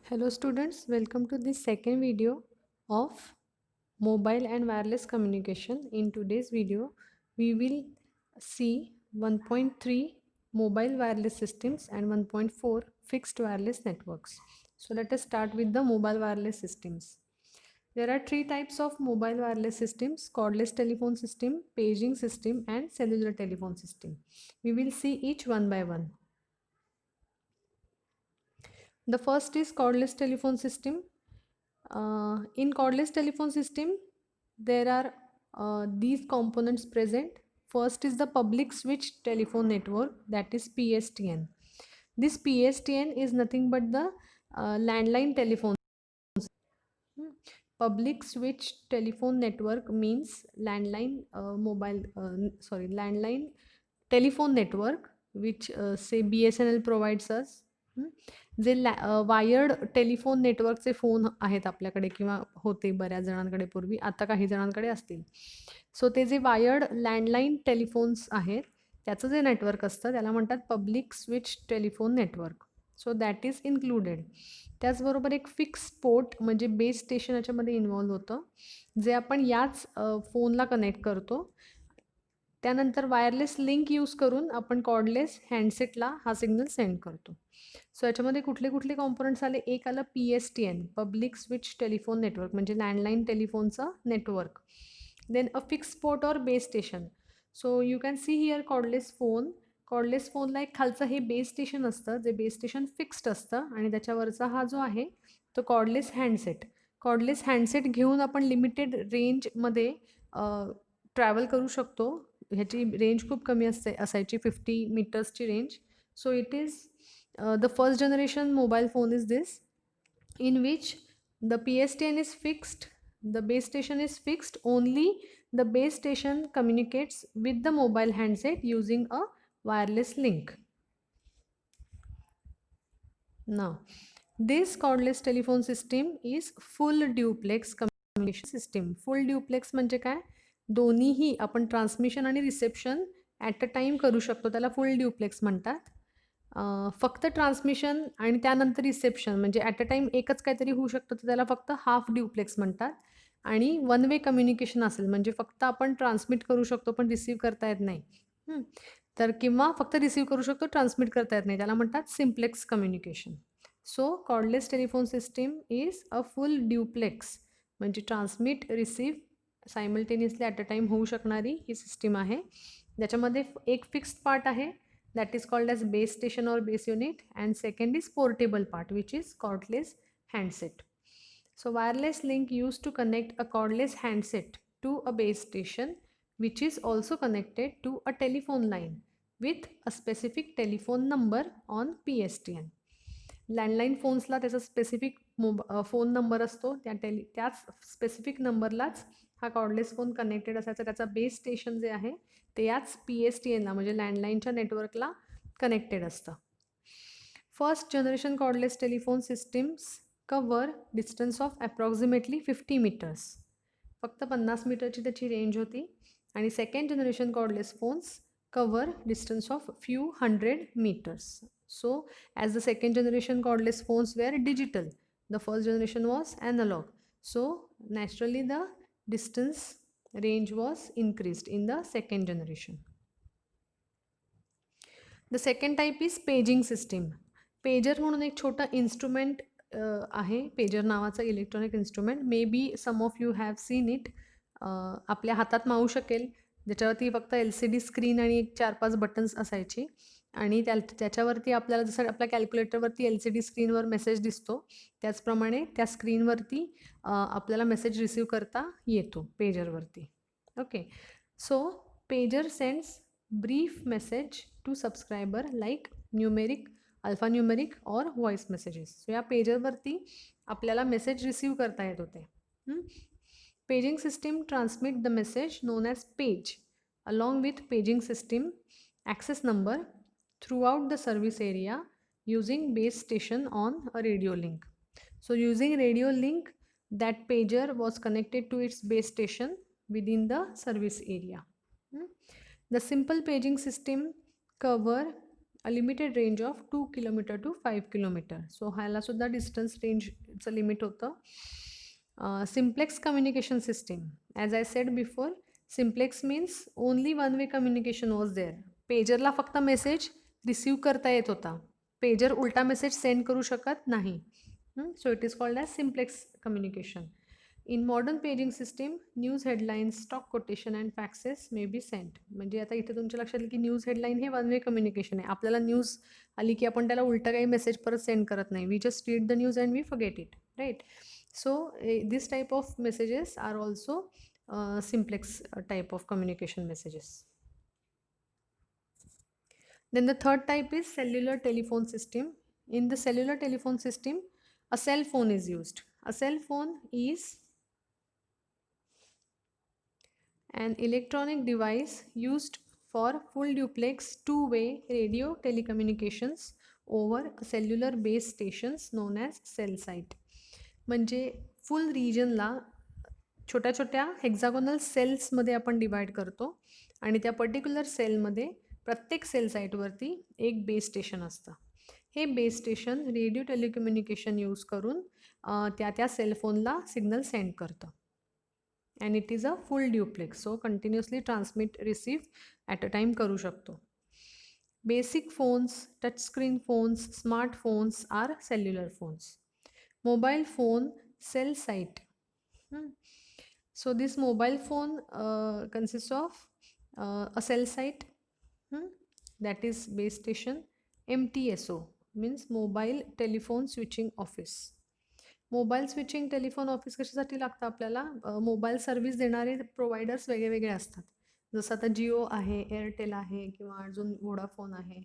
Hello students, welcome to this second video of mobile and wireless communication. In today's video, we will see 1.3 mobile wireless systems and 1.4 fixed wireless networks. So let us start with the mobile wireless systems. There are three types of mobile wireless systems: cordless telephone system, paging system and cellular telephone system. We will see each one by one. The first is cordless telephone system. In cordless telephone system, there are these components present. First is the public switch telephone network, that is PSTN. This PSTN is nothing but the landline telephone. Hmm. Public switch telephone network means landline telephone network which say BSNL provides us. जे wired telephone नेटवर्कचे phone आहेत आपल्याकडे किंवा होते बऱ्याच जणांकडे पूर्वी, आता काही जणांकडे असतील. सो ते जे वायर्ड लँडलाईन टेलिफोन्स आहेत त्याचं जे नेटवर्क असतं त्याला म्हणतात public switch telephone network. So that is included. त्याचबरोबर एक फिक्स पोर्ट म्हणजे बेस स्टेशन याच्यामध्ये इन्व्हॉल्व होतं, जे आपण याच फोनला कनेक्ट करतो. त्यानंतर वायरलेस लिंक यूज करून आपण कॉर्डलेस हँडसेटला हा सिग्नल सेंड करतो. सो याच्यामध्ये कुठले कुठले कॉम्पोनंट्स आले? एक आलं PSTN, public switch telephone network, म्हणजे लँडलाईन टेलिफोनचं network. Then a fix port और base station. So you can see here cordless phone. Cordless फोनला एक खालचं हे बेस स्टेशन असतं, जे बेस स्टेशन फिक्स्ड असतं, आणि त्याच्यावरचा हा जो आहे तो कॉर्डलेस हँडसेट. कॉर्डलेस हँडसेट घेऊन आपण लिमिटेड रेंजमध्ये ट्रॅव्हल करू शकतो. ह्याची रेंज खूप कमी असायची, 50 मीटर्सची range. So it is the first generation mobile phone is this, in which the PSTN is fixed, the base station is fixed, only the base station communicates with the mobile handset using a wireless link. Now this cordless telephone system is full duplex communication system. full duplex म्हणजे काय? दोन्हीही आपण transmission आणि reception at a time करू शकतो, त्याला फुल duplex म्हणतात. फक्त ट्रान्समिशन आणि त्यानंतर रिसेप्शन म्हणजे ॲट अ टाईम एकच काहीतरी होऊ शकतं, तर त्याला फक्त हाफ ड्युप्लेक्स म्हणतात. आणि वन वे कम्युनिकेशन असेल म्हणजे फक्त आपण ट्रान्समिट करू शकतो पण रिसीव्ह करता येत नाही, तर किंवा फक्त रिसीव्ह करू शकतो, ट्रान्समिट करता येत नाही, त्याला म्हणतात simplex communication. So cordless telephone system is a full duplex, म्हणजे transmit receive simultaneously at a time होऊ शकणारी ही सिस्टीम आहे. ज्याच्यामध्ये एक फिक्स्ड पार्ट आहे, that is called as base station or base unit, and second is portable part which is cordless handset. So wireless link used to connect a cordless handset to a base station which is also connected to a telephone line with a specific telephone number on PSTN. Landline फोन्सला त्याचा specific phone number असतो, त्याच specific नंबरलाच हा cordless phone connected असायचा. त्याचा base station जे आहे ते याच PSTNला म्हणजे लँडलाईनच्या नेटवर्कला कनेक्टेड असतं. First generation cordless telephone systems cover distance of approximately 50 meters, फक्त 50 मीटरची त्याची रेंज होती. आणि second generation cordless phones cover distance of few hundred meters. So as the second generation cordless phones were digital, the first generation was analog. So naturally the distance range was increased in the second generation. The second type is paging system. Pager म्हणून एक छोटा instrument आहे, pager नावाचा electronic instrument. May be some of you have seen it. आपल्या हातात मावू शकेल, ज्याच्यावरती फक्त LCD स्क्रीन आणि एक 4-5 बटन्स असायची, आणि त्याच्यावरती आपल्याला जसं आपल्या कॅल्क्युलेटरवरती LCD स्क्रीनवर मेसेज दिसतो त्याचप्रमाणे त्या स्क्रीनवरती आपल्याला मेसेज रिसीव करता येतो पेजरवरती. Okay, so pager sends brief message to subscriber like numeric, alphanumeric और व्हॉइस मेसेजेस. सो या पेजरवरती आपल्याला मेसेज रिसीव करता येत होते. Paging system transmit the message known as page along with paging system access number throughout the service area using base station on a radio link. So using radio link, that pager was connected to its base station within the service area. The simple paging system cover a limited range of 2 kilometer to 5 kilometer. So ह्याला सुद्धा distance रेंजचं limit होतं. Simplex communication system. As I said before, simplex means only one way communication was there. पेजरला फक्त message receive करता येत होता, pager उलटा message send करू शकत नाही. So it is called as simplex communication. In modern paging system, news headlines, stock quotation and faxes may be sent. म्हणजे आता इथे तुमच्या लक्षात येईल की न्यूज हेडलाईन हे वन वे कम्युनिकेशन आहे. आपल्याला न्यूज आली की आपण त्याला उलटा काही मेसेज परत सेंड करत नाही. We just read the news and we forget it, right? So this type of messages are also simplex type of communication messages. Then the third type is cellular telephone system. In the cellular telephone system, a cell phone is used. A cell phone is an electronic device used for full duplex two-way radio telecommunications over cellular base stations known as cell site. म्हणजे फुल रिजनला छोट्या छोट्या hexagonal सेल्समध्ये आपण divide करतो आणि त्या particular सेलमध्ये प्रत्येक सेल साईटवरती एक बेस स्टेशन असतं. हे base station radio telecommunication use करून त्या सेलफोनला सिग्नल सेंड करतं. And it is a full duplex, so continuously transmit receive at a time करू शकतो. Basic phones, touch screen phones, smartphones or cellular phones. Mobile phone cell site. So this mobile phone consists of a cell site, that is base station. MTSO means mobile telephone switching office. Mobile switching telephone office कशासाठी लागतं आपल्याला? Mobile service देणारे providers वेगळे वेगळे असतात. जसं आता जिओ आहे, एअरटेल आहे किंवा अजून वोडाफोन आहे.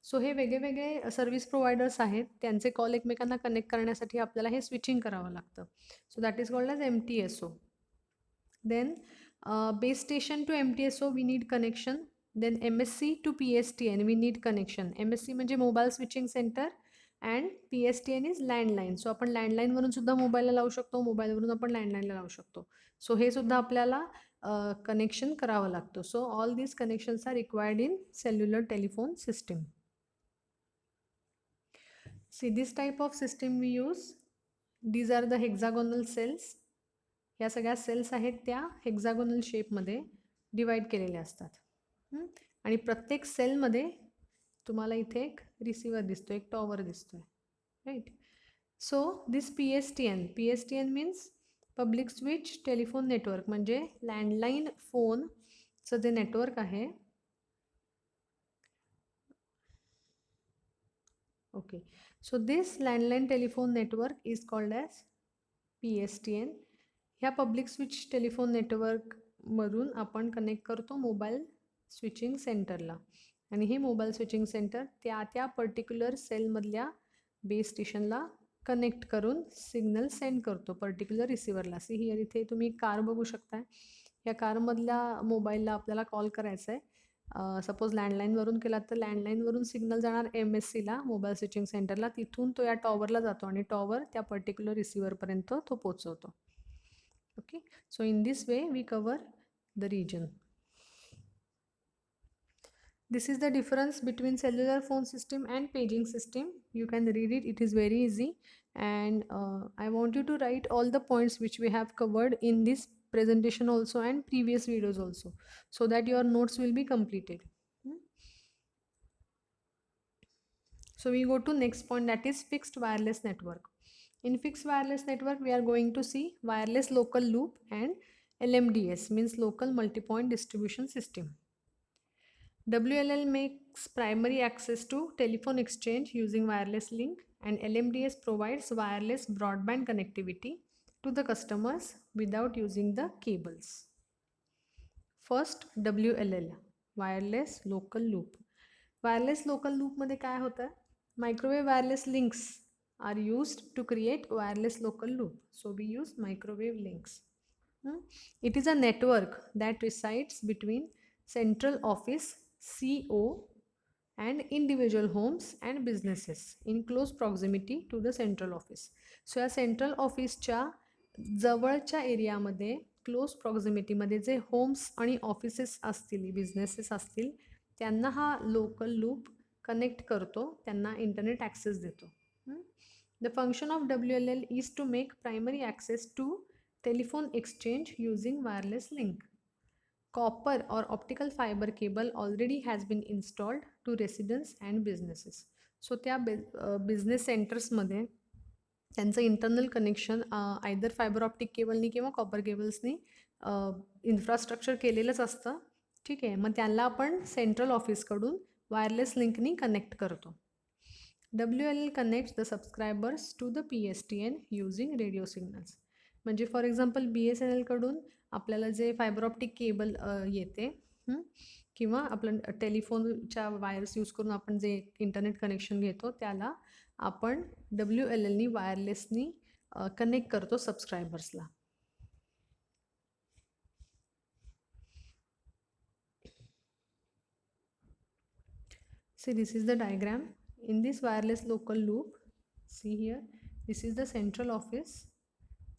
सो हे वेगळे सर्व्हिस प्रोव्हायडर्स आहेत, त्यांचे कॉल एकमेकांना कनेक्ट करण्यासाठी आपल्याला हे स्विचिंग करावं लागतं. So that is called as MTSO. Then base station to MTSO we need connection. Then MSC to PSTN we need connection. MSC म्हणजे mobile switching center and PSTN is landline. So आपण लँडलाईनवरून सुद्धा मोबाईलला लावू शकतो, मोबाईलवरून आपण लँडलाईनला लावू शकतो. सो हे सुद्धा आपल्याला कनेक्शन करावं लागतं. So all these connections are required in cellular telephone system. See this type of system we use. These are the hexagonal cells. या सगळ्या सेल्स आहेत त्या हेक्झागोनल शेपमध्ये डिवाईड केलेल्या असतात. आणि प्रत्येक सेलमध्ये तुम्हाला इथे एक रिसिव्हर दिसतो, एक टॉवर दिसतोय, right? So this PSTN means public switch telephone network. म्हणजे लँडलाईन फोनचं जे नेटवर्क आहे, okay, so this landline telephone network is called as PSTN. ह्या पब्लिक स्विच टेलिफोन नेटवर्कमधून आपण कनेक्ट करतो मोबाईल स्विचिंग सेंटरला आणि हे मोबाईल स्विचिंग सेंटर त्या पर्टिक्युलर सेलमधल्या बेस स्टेशनला कनेक्ट करून सिग्नल सेंड करतो पर्टिक्युलर रिसिव्हरला. सी हिअर इथे तुम्ही कार बघू शकताय. या कारमधल्या मोबाईलला आपल्याला कॉल करायचा आहे. सपोज लँडलाईनवरून केला तर लँडलाईनवरून सिग्नल जाणार MSCला, मोबाईल स्विचिंग सेंटरला. तिथून तो या टॉवरला जातो आणि टॉवर त्या पर्टिक्युलर रिसिव्हरपर्यंत तो पोचवतो. Okay, so in this way we cover the region. This is the difference between cellular phone system and paging system. You can read it, it is very easy. And I want you to write all the points which we have covered in this presentation also and previous videos also, so that your notes will be completed. So we go to next point, that is fixed wireless network. In fixed wireless network, we are going to see wireless local loop and LMDS means local multi-point distribution system. WLL makes primary access to telephone exchange using wireless link, and LMDS provides wireless broadband connectivity to the customers without using the cables. First, WLL, wireless local loop. Wireless local loop मध्ये काय होतं? Microwave wireless links are used to create wireless local loop. So we use microwave links. It is a network that resides between central office CO and individual homes and businesses in close proximity to the central office. So या central ऑफिसच्या जवळच्या एरियामध्ये close प्रॉक्झिमिटीमध्ये जे homes आणि offices असतील, businesses असतील, त्यांना हा लोकल लूप कनेक्ट करतो, त्यांना इंटरनेट ॲक्सेस देतो. The function of WLL is to make primary access to telephone exchange using wireless link. Copper or optical fiber cable already has been installed to residents and businesses. So त्या business सेंटर्समध्ये त्यांचं internal connection either fibre optic केबलनी किंवा copper केबल्सनी infrastructure केलेलंच असतं. ठीक आहे, मग त्याला आपण सेंट्रल ऑफिसकडून वायरलेस लिंकनी कनेक्ट करतो. WLL connects the subscribers to the PSTN using radio signals. म्हणजे फॉर एक्झाम्पल BSNL कडून आपल्याला जे फायबर ऑप्टिक केबल येते किंवा आपलं टेलिफोनच्या वायर्स यूज करून आपण जे इंटरनेट कनेक्शन घेतो त्याला आपण WLLनी वायरलेसनी कनेक्ट करतो सबस्क्रायबर्सला. See, this is the diagram. In this wireless local loop, see here, this is the central office.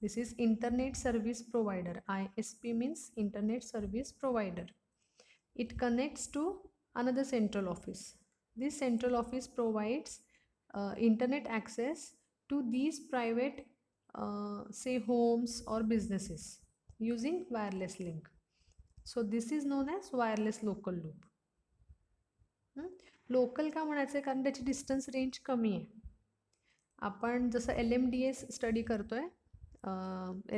This is internet service provider. ISP means internet service provider. It connects to another central office. This central office provides internet access to these private say homes or businesses using wireless link. So this is known as wireless local loop. Local का म्हणायचं आहे कारण त्याची distance range कमी आहे. आपण जसं LMDS study करतोय,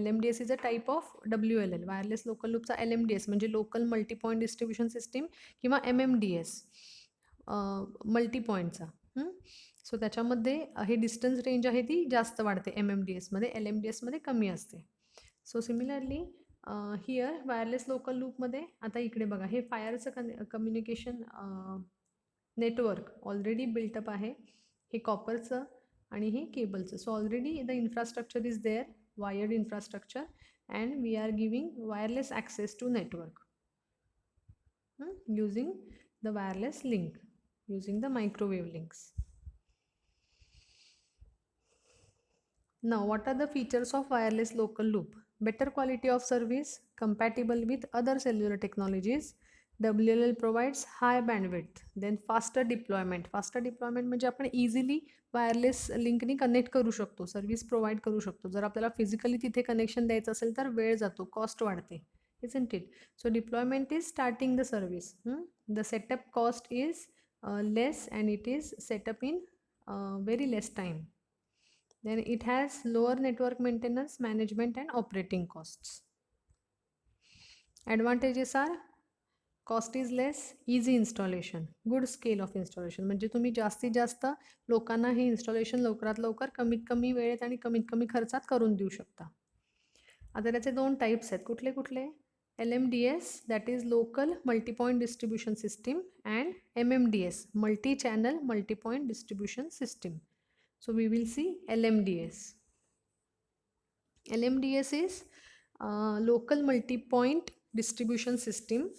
LMDS is a type of WLL. Wireless local लूपचा LMDS म्हणजे local multi point distribution system किंवा MMDS मल्टी पॉईंटचा. सो त्याच्यामध्ये हे डिस्टन्स रेंज आहे ती जास्त वाढते MMDSमध्ये, LMDSमध्ये कमी असते. So similarly here wireless local लूपमध्ये आता इकडे बघा, हे फायरचं कम्युनिकेशन नेटवर्क ऑलरेडी बिल्टअप आहे. हे कॉपरचं आणि हे केबलचं. So already the infrastructure is there, wired infrastructure, and we are giving wireless access to network using the wireless link, using the microwave links. Now, what are the features of wireless local loop? Better quality of service, compatible with other cellular technologies. WLL provides high bandwidth, then faster deployment. Faster deployment म्हणजे आपण easily wireless लिंकनी connect करू शकतो, service provide करू शकतो. जर आपल्याला physically तिथे कनेक्शन द्यायचं असेल तर वेळ जातो, कॉस्ट वाढते, isn't it? So deployment is starting the service. The setup cost is less and it is set up in very less time. Then it has lower network maintenance, management and operating costs. Advantages are cost is less, easy installation, good scale of installation. म्हणजे तुम्ही जास्तीत जास्त लोकांना हे installation लवकरात लवकर कमीत कमी वेळेत आणि कमीत कमी खर्चात करून देऊ शकता. आता त्याचे दोन टाईप्स आहेत. कुठले कुठले? LMDS, that is local multi-point distribution system, and MMDS, multi-channel multi-point distribution system. So we will see LMDS. LMDS is local multi-point distribution system.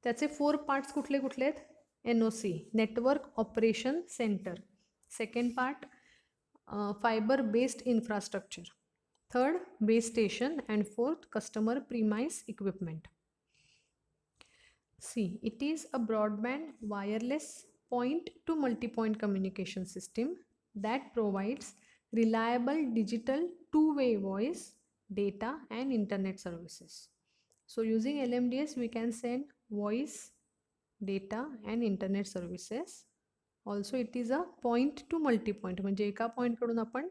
त्याचे 4 पार्ट्स कुठले कुठले आहेत? NOC, network operation centre. Second part fibre based infrastructure. Third, base station, and fourth, customer premise equipment. See, it is a broadband wireless point-to multi-point communication system that provides reliable digital two-way voice, data, and internet services. So using LMDS, we can send voice, data, and internet services. Also, it is a point-to multi-point. म्हणजे एका point कडून आपण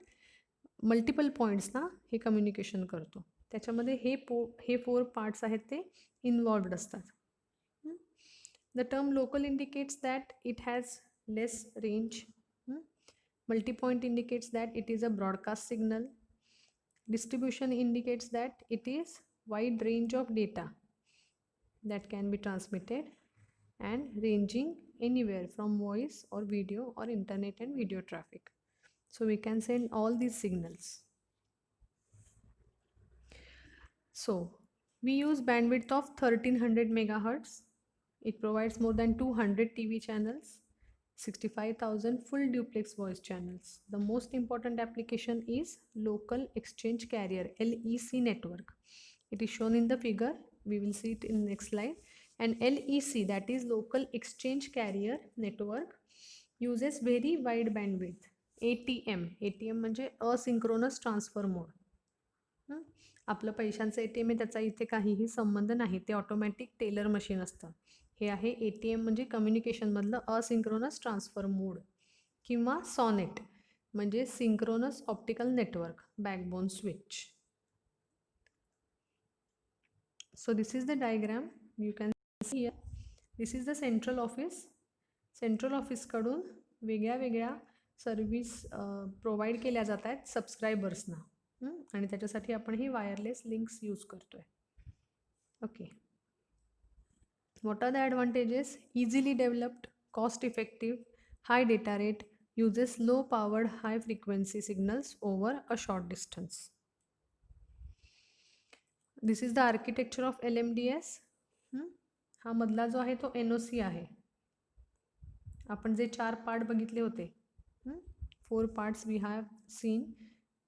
multiple पॉईंट्सना हे communication करतो. त्याच्यामध्ये हे 4 parts आहेत ते इन्वॉल्व्ड असतात. The term local indicates that it has less range. Multipoint indicates that it is a broadcast signal. Distribution indicates that it is wide range of data that can be transmitted and ranging anywhere from voice और video और internet and video traffic. So we can send all these signals. So we use bandwidth of 1300 megahertz. It provides more than 200 TV channels, 65,000 full duplex voice channels. The most important application is local exchange carrier, LEC network. It is shown in the figure. We will see it in the next slide. And LEC, that is local exchange carrier network, uses very wide bandwidth. ATM म्हणजे asynchronous transfer mode. आपलं पैशांचं ATM आहे त्याचा इथे काहीही संबंध नाही, ते ऑटोमॅटिक टेलर मशीन असतं. हे आहे ATM म्हणजे कम्युनिकेशनमधलं असिंक्रोनस ट्रान्सफर मोड. किंवा सॉनेट म्हणजे synchronous optical network backbone switch. So this is the diagram you can see here. This is the central office. Central ऑफिसकडून वेगळ्या वेगळ्या सर्विस प्रोव्हाइड केल्या जात आहेत सबस्क्रायबर्सना, आणि त्याच्यासाठी आपण ही वायरलेस लिंक्स यूज करतोय. Okay. What are the advantages? Easily developed, cost effective, high data rate, uses low powered high frequency signals over a short distance. This is the architecture of LMDS. हा मधला जो आहे तो NOC आहे. आपण जे 4 part बघितले होते, 4 parts we have seen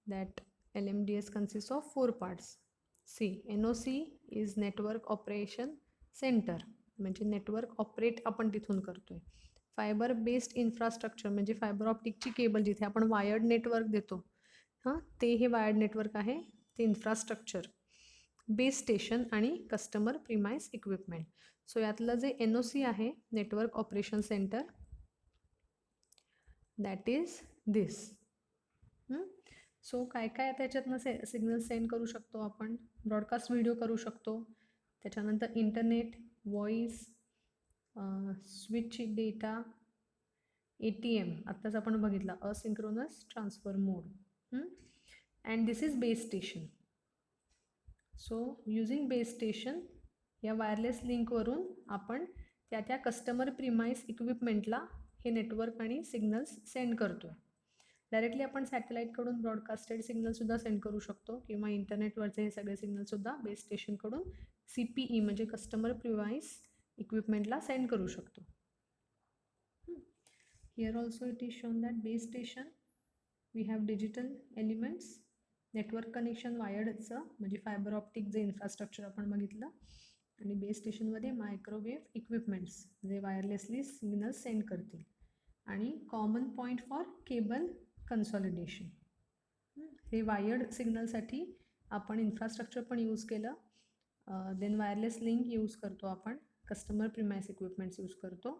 that LMDS consists of 4 parts. See, NOC is network operation center, म्हणजे नेटवर्क ऑपरेट आपण तिथून करतोय. फायबर बेस्ड इन्फ्रास्ट्रक्चर म्हणजे फायबर ऑप्टिकची केबल जिथे आपण वायर्ड नेटवर्क देतो, ते हे वायर्ड नेटवर्क आहे, ते इन्फ्रास्ट्रक्चर. बेस स्टेशन आणि कस्टमर प्रिमाइस इक्विपमेंट. सो यातलं जे NOC आहे, network operation centre, that is this. So काय काय त्याच्यातनं सिग्नल सेंड करू शकतो आपण? ब्रॉडकास्ट व्हिडिओ करू शकतो, त्याच्यानंतर internet, voice, switch data, ATM आत्ताच आपण बघितला asynchronous transfer mode. And this is base station. So using base station या वायरलेस लिंकवरून आपण त्या कस्टमर प्रिमाइस इक्विपमेंटला हे नेटवर्क आणि सिग्नल्स सेंड करतो आहे. डायरेक्टली आपण सॅटेलाईटकडून ब्रॉडकास्टेड सिग्नलसुद्धा सेंड करू शकतो, किंवा इंटरनेटवरचे हे सगळे सिग्नलसुद्धा बेस स्टेशनकडून CPE म्हणजे कस्टमर प्रिमाइस इक्विपमेंटला सेंड करू शकतो. Here also it is shown that base station we have digital elements, network connection wiredचं म्हणजे फायबर ऑप्टिक जे इन्फ्रास्ट्रक्चर आपण बघितलं, आणि बेस स्टेशनमध्ये मायक्रोवेव्ह इक्विपमेंट्स जे वायरलेसली सिग्नल सेंड करतील, आणि common point for cable consolidation. हे वायर्ड सिग्नलसाठी आपण इन्फ्रास्ट्रक्चर पण यूज केलं, देन वायरलेस लिंक यूज करतो आपण, कस्टमर प्रिमाइस इक्विपमेंट्स यूज करतो,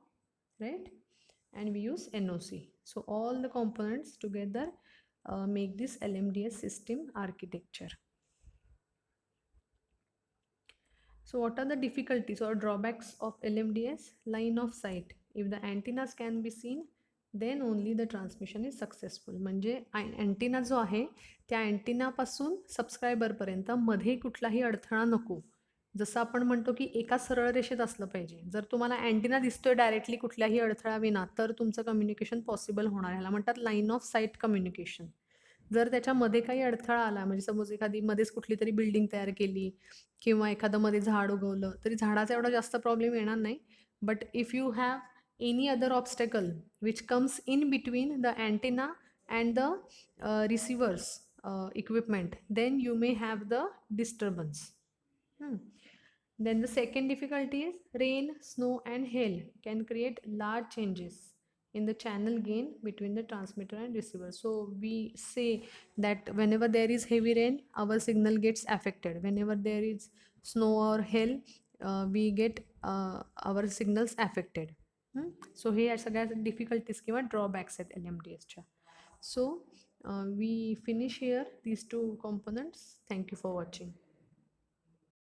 right, and we use NOC. So all the components together make this LMDS system architecture. So what are the difficulties or drawbacks of LMDS? Line of sight. If the antennas can be seen, then only the transmission is successful. म्हणजे antenna जो आहे त्या अँटिनापासून सबस्क्रायबरपर्यंत मध्ये कुठलाही अडथळा नको. जसं आपण म्हणतो की एका सरळ रेषेत असलं पाहिजे. जर तुम्हाला अँटिना दिसतोय डायरेक्टली कुठल्याही अडथळा विना, तर तुमचं कम्युनिकेशन पॉसिबल होणार. ह्याला म्हणतात लाईन ऑफ साईट कम्युनिकेशन. जर त्याच्यामध्ये काही अडथळा आला, म्हणजे सपोज एखादी मध्येच कुठली तरी बिल्डिंग तयार केली किंवा एखादं मध्ये झाड उगवलं, तरी झाडाचा एवढा जास्त प्रॉब्लेम येणार नाही. But if you have any other obstacle which comes in between the antenna and the receivers equipment, then you may have the disturbance. Then the second difficulty is rain, snow and hail can create large changes in the channel gain between the transmitter and receiver. So we say that whenever there is heavy rain, our signal gets affected. Whenever there is snow or hail, we get our signals affected. So हे सगळ्या difficulties किंवा drawbacks आहेत LMDSच्या. So we finish here these two components. Thank you for watching.